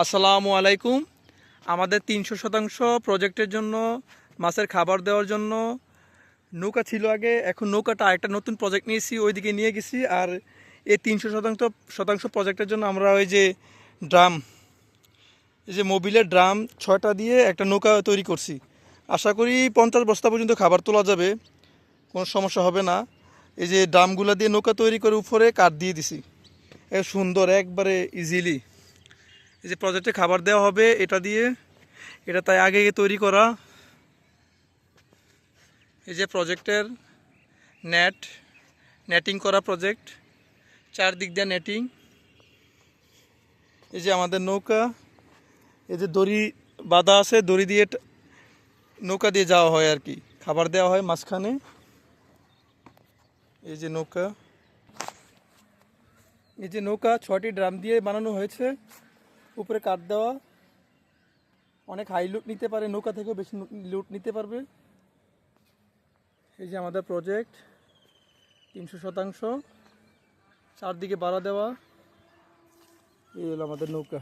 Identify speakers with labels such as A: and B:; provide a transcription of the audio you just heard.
A: আসসালামু আলাইকুম। আমাদের ৩০০% প্রজেক্টের জন্য মাছের খাবার দেওয়ার জন্য নৌকা ছিল আগে, এখন নৌকাটা একটা নতুন প্রজেক্ট নিয়েছি, ওইদিকে নিয়ে গেছি। আর এই ৩০০% প্রজেক্টের জন্য আমরা ওই যে ড্রাম, এই যে মোবিলের ড্রাম ৬টা দিয়ে একটা নৌকা তৈরি করছি। আশা করি 50 বস্তা পর্যন্ত খাবার তোলা যাবে, কোনো সমস্যা হবে না। এই যে ড্রামগুলো দিয়ে নৌকা তৈরি করে উপরে কাঠ দিয়ে দিছি, এ সুন্দর একবারে ইজিলি এই যে প্রজেক্টে খাবার দেওয়া হবে এটা দিয়ে। এটা তাই আগে তৈরি করা। এই যে প্রজেক্টের নেটিং করা প্রজেক্ট, চারদিক দিয়ে নেটিং। এই যে আমাদের নৌকা, এই যে দড়ি বাঁধা আছে, দড়ি দিয়ে নৌকা দিয়ে যাওয়া হয় আর কি, খাবার দেওয়া হয় মাঝখানে। এই যে নৌকা, এই যে নৌকা 6টি ড্রাম দিয়ে বানানো হয়েছে, উপরে কাঠ দেওয়া। অনেক হাই লুট নিতে পারে, নৌকা থেকেও বেশি লুট নিতে পারবে। এই যে আমাদের প্রজেক্ট ৩০০%, চারদিকে বাড়া দেওয়া। এই হলো আমাদের নৌকা।